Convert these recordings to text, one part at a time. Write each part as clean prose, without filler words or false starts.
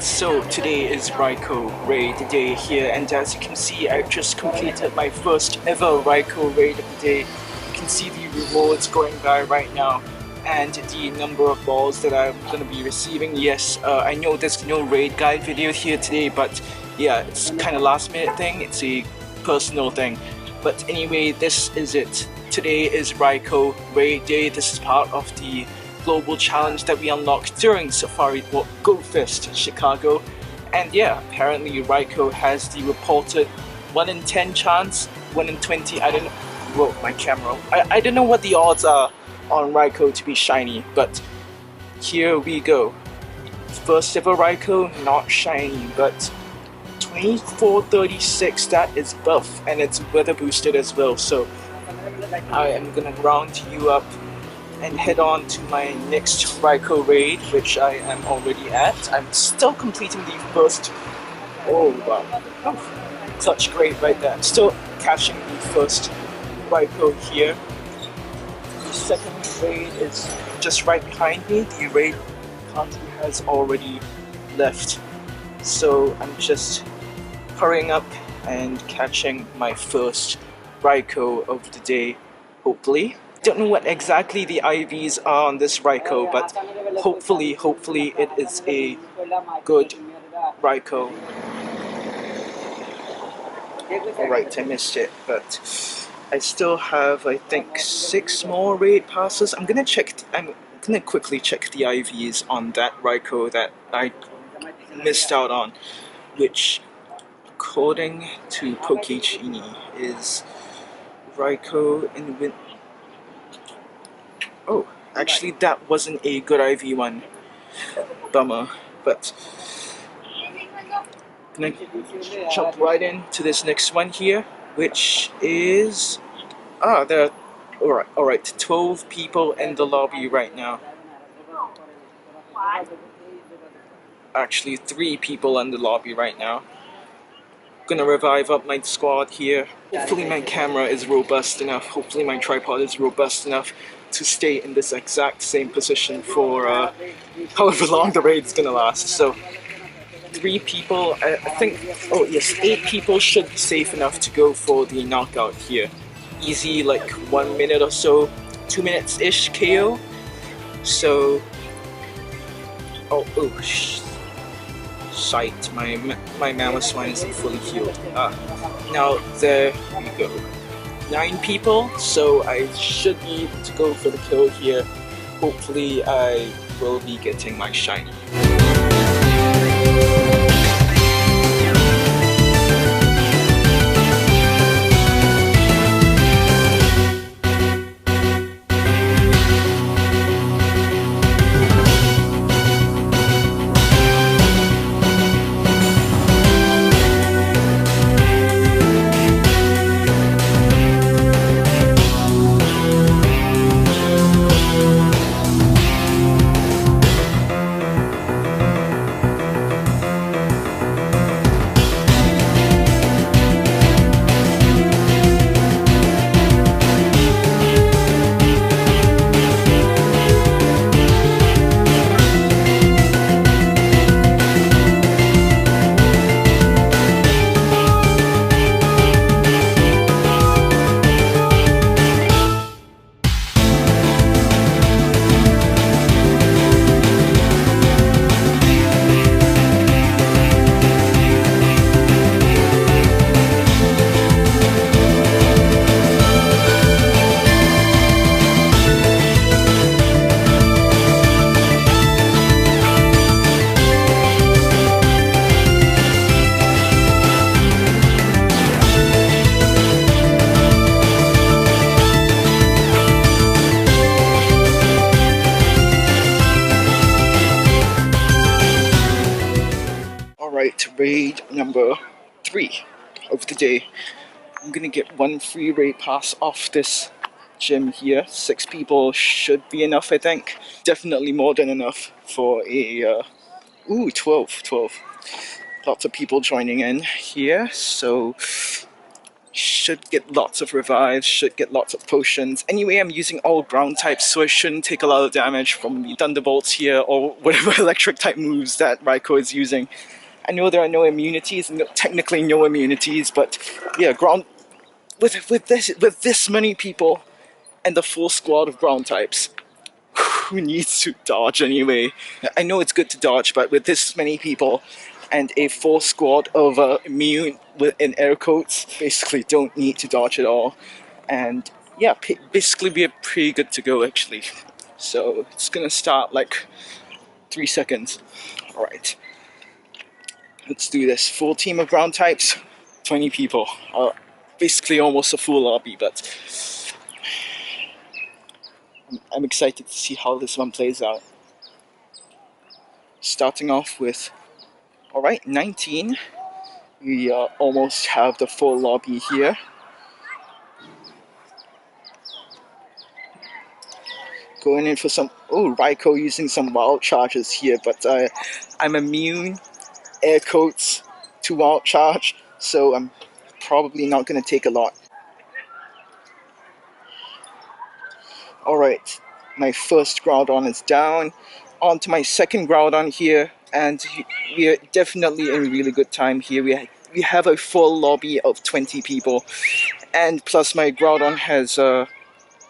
Alright, so today is Raikou raid day here, and as you can see, I've just completed my first ever Raikou raid of the day. You can see the rewards going by right now, and the number of balls that I'm going to be receiving. Yes, I know there's no raid guide video here today, but yeah, it's kind of last minute thing, it's a personal thing. But anyway, this is it. Today is Raikou raid day. This is part of the global challenge that we unlocked during Safari Go Fest Chicago, and yeah, apparently Raikou has the reported 1 in 10 chance, 1 in 20. I don't know. Whoa, my camera. I don't know what the odds are on Raikou to be shiny, but here we go. First ever Raikou, not shiny, but 2436. That is buff, and it's weather boosted as well. So I am gonna round you up and head on to my next Raikou raid, which I am already at. I'm still completing the first. Oh wow! Oh, such great right there. I'm still catching the first Raikou here. The second raid is just right behind me. The raid party has already left, so I'm just hurrying up and catching my first Raikou of the day, hopefully. Don't know what exactly the IVs are on this Raikou, but hopefully it is a good Raikou. Alright, I missed it, but I still have, I think, 6 more raid passes. I'm gonna quickly check the IVs on that Raikou that I missed out on, which, according to Pokegenie, is Raikou in Win. Oh, actually that wasn't a good IV one. Bummer. But I'm gonna jump right into this next one here, which is there are alright, 12 people in the lobby right now. Actually 3 people in the lobby right now. Gonna revive up my squad here. Hopefully my camera is robust enough, hopefully my tripod is robust enough to stay in this exact same position for however long the raid is gonna last. So 3 people, I think, oh yes, 8 people should be safe enough to go for the knockout here. Easy, like 1 minute or so, 2 minutes-ish KO. So, shite, my Mamoswine isn't fully healed. Now there we go. 9 people, so I should be able to go for the kill here. Hopefully I will be getting my shiny. Alright, raid number 3 of the day. I'm gonna get 1 free raid pass off this gym here. 6 people should be enough, I think. Definitely more than enough for a 12. Lots of people joining in here, so Should get lots of revives, should get lots of potions. Anyway, I'm using all ground types, so I shouldn't take a lot of damage from the thunderbolts here or whatever electric type moves that Raikou is using. I know there are no immunities, technically no immunities, but yeah, ground with this many people and the full squad of ground types, who needs to dodge anyway? I know it's good to dodge, but with this many people and a full squad of immune in air quotes, basically don't need to dodge at all. And yeah, basically we're pretty good to go actually. So it's gonna start like 3 seconds. Alright. Let's do this. Full team of ground types, 20 people. Basically almost a full lobby, but I'm excited to see how this one plays out. Starting off with, alright, 19. We almost have the full lobby here. Going in for some, oh, Raikou using some wild charges here, but I'm immune, air quotes, to wild charge, so I'm probably not going to take a lot. Alright, my first Groudon is down. On to my second Groudon here, and we are definitely in really good time here. We have a full lobby of 20 people, and plus my Groudon has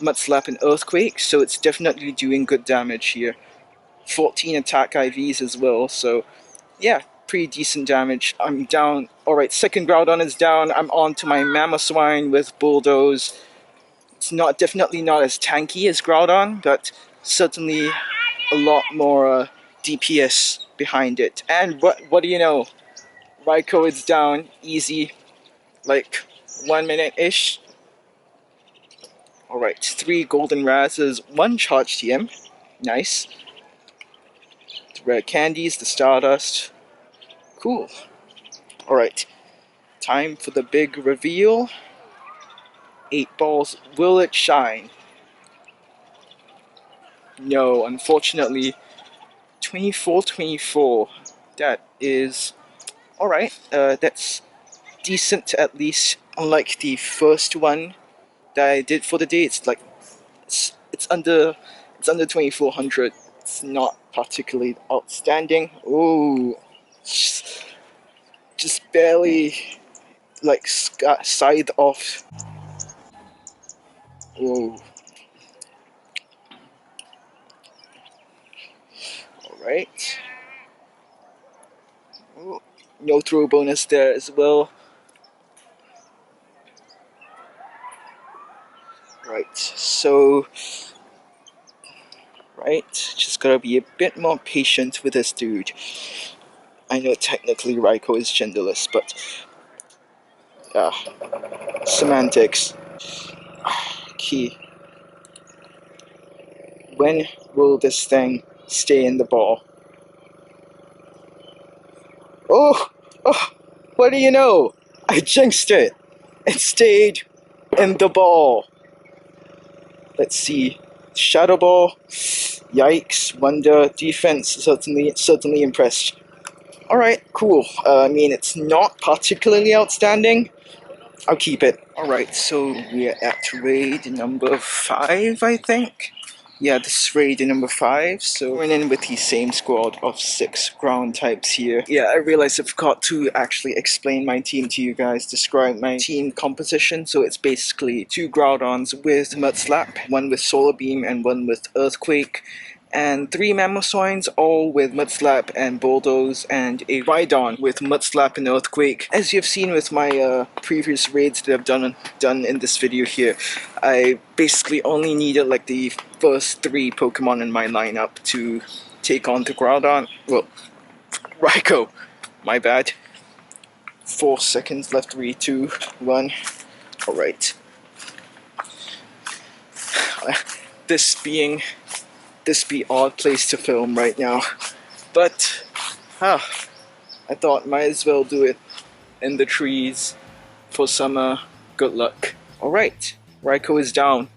Mud Slap and Earthquake, so it's definitely doing good damage here. 14 attack IVs as well, so yeah, pretty decent damage. I'm down. Alright, second Groudon is down. I'm on to my Mamoswine with Bulldoze. It's definitely not as tanky as Groudon, but certainly a lot more DPS behind it. And what do you know? Raikou is down, easy, like 1 minute-ish. Alright, 3 golden razzes, 1 charge TM. Nice. The Rare Candies, the Stardust. Cool. Alright, time for the big reveal. 8 balls, will it shine? No, unfortunately. 24-24. That is alright. That's decent at least. Unlike the first one that I did for the day, it's like it's under 2400. It's not particularly outstanding. Oh, just barely like scythe off. Whoa. Alright. Oh, no throw bonus there as well. Right, so just gotta be a bit more patient with this dude. I know technically Raikou is genderless, but semantics. Key. When will this thing stay in the ball? Oh, what do you know? I jinxed it. It stayed in the ball. Let's see. Shadow Ball. Yikes. Wonder. Defense. Certainly impressed. Alright, cool. I mean, it's not particularly outstanding. I'll keep it. Alright, so we're at raid number 5, I think. Yeah, this is raid number 5, so we're in with the same squad of 6 ground types here. Yeah, I realized I forgot to actually explain my team to you guys, describe my team composition. So it's basically 2 Groudons with Mud Slap, 1 with Solar Beam and 1 with Earthquake, and 3 Mamoswines, all with Mud Slap and Bulldoze, and a Rhydon with Mud Slap and Earthquake. As you've seen with my previous raids that I've done in this video here, I basically only needed like the first 3 Pokemon in my lineup to take on the Groudon. Well, Raikou. My bad. 4 seconds left. 3, 2, 1. Alright. This be odd place to film right now, but I thought might as well do it in the trees for some good luck. Alright, Raikou is down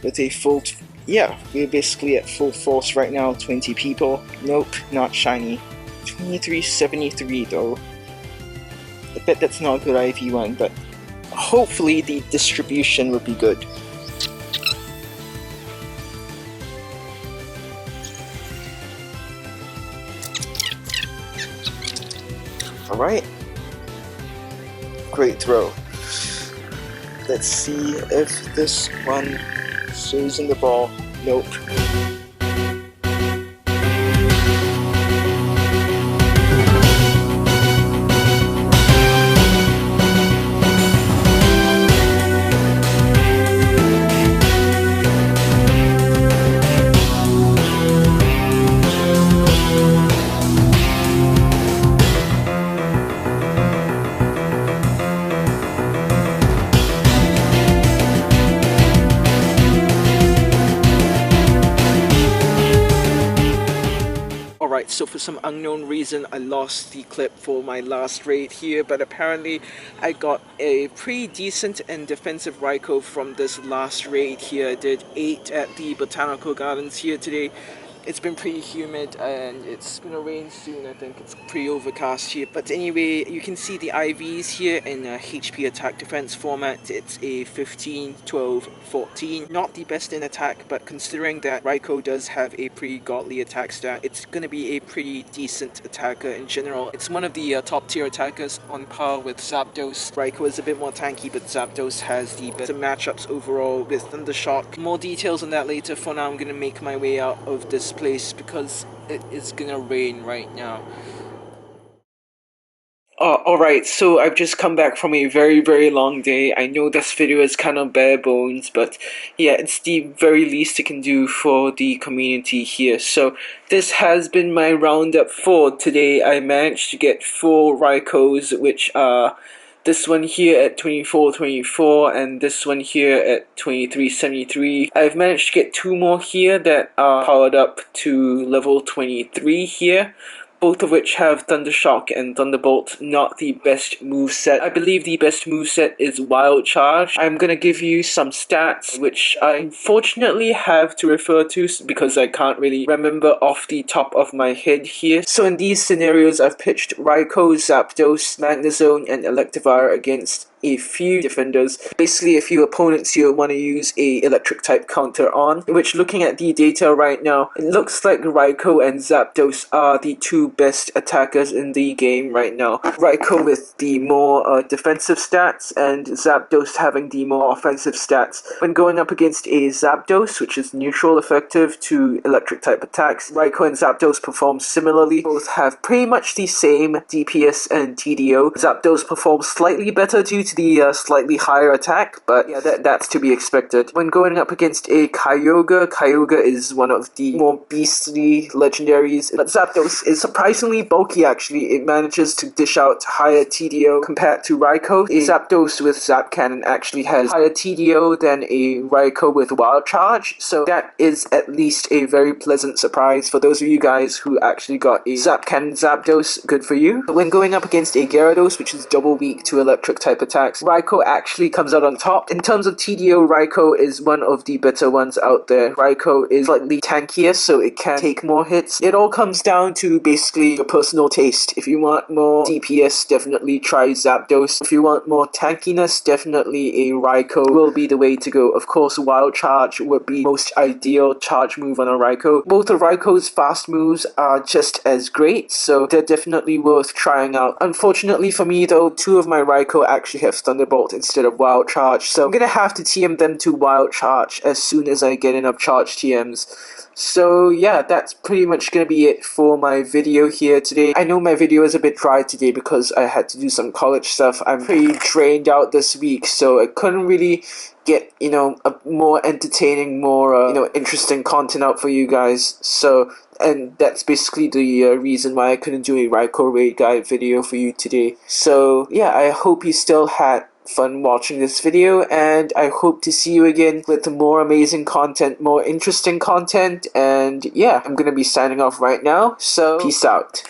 with a full we're basically at full force right now. 20 people. Nope, not shiny. 2373 though. I bet that's not a good IV1, but hopefully the distribution would be good. Alright. Great throw. Let's see if this one stays in the ball. Nope. Alright, so for some unknown reason I lost the clip for my last raid here, but apparently I got a pretty decent and defensive Raikou from this last raid here. I did 8 at the Botanical Gardens here today. It's been pretty humid and it's gonna rain soon. I think it's pretty overcast here. But anyway, you can see the IVs here in a HP attack defense format. It's a 15, 12, 14. Not the best in attack, but considering that Raikou does have a pretty godly attack stat, it's gonna be a pretty decent attacker in general. It's one of the top tier attackers on par with Zapdos. Raikou is a bit more tanky, but Zapdos has the better matchups overall with Thundershock. More details on that later. For now, I'm gonna make my way out of this place because it is gonna rain right now. Alright, so I've just come back from a very long day. I know this video is kind of bare bones, but yeah, it's the very least I can do for the community here. So this has been my roundup for today. I managed to get 4 Raikous, which are this one here at 2424 and this one here at 2373. I've managed to get 2 more here that are powered up to level 23 here, both of which have Thundershock and Thunderbolt. Not the best moveset. I believe the best moveset is Wild Charge. I'm gonna give you some stats which I unfortunately have to refer to because I can't really remember off the top of my head here. So in these scenarios I've pitched Raikou, Zapdos, Magnezone and Electivire against a few defenders. Basically a few opponents you want to use a electric type counter on, which looking at the data right now, it looks like Raikou and Zapdos are the 2 best attackers in the game right now. Raikou with the more defensive stats and Zapdos having the more offensive stats. When going up against a Zapdos, which is neutral effective to electric type attacks, Raikou and Zapdos perform similarly. Both have pretty much the same DPS and TDO. Zapdos performs slightly better due to the slightly higher attack, but yeah, that's to be expected. When going up against a Kyogre, Kyogre is one of the more beastly legendaries, but Zapdos is surprisingly bulky actually. It manages to dish out higher TDO compared to Raikou. A Zapdos with Zap Cannon actually has higher TDO than a Raikou with Wild Charge, so that is at least a very pleasant surprise for those of you guys who actually got a Zap Cannon Zapdos. Good for you. But when going up against a Gyarados, which is double weak to electric type attacks, Raikou actually comes out on top. In terms of TDO, Raikou is one of the better ones out there. Raikou is slightly tankier, so it can take more hits. It all comes down to basically your personal taste. If you want more DPS, definitely try Zapdos. If you want more tankiness, definitely a Raikou will be the way to go. Of course, Wild Charge would be most ideal charge move on a Raikou. Both of Raikou's fast moves are just as great, so they're definitely worth trying out. Unfortunately for me though, 2 of my Raikou actually have Thunderbolt instead of Wild Charge, so I'm gonna have to TM them to Wild Charge as soon as I get enough charge TMs. So yeah, that's pretty much gonna be it for my video here today. I know my video is a bit dry today because I had to do some college stuff. I'm pretty drained out this week, so I couldn't really get, a more entertaining, more, interesting content out for you guys. So, and that's basically the reason why I couldn't do a Raikou raid guide video for you today. So yeah, I hope you still had fun watching this video, and I hope to see you again with more amazing content, more interesting content, and yeah, I'm gonna be signing off right now, so peace out.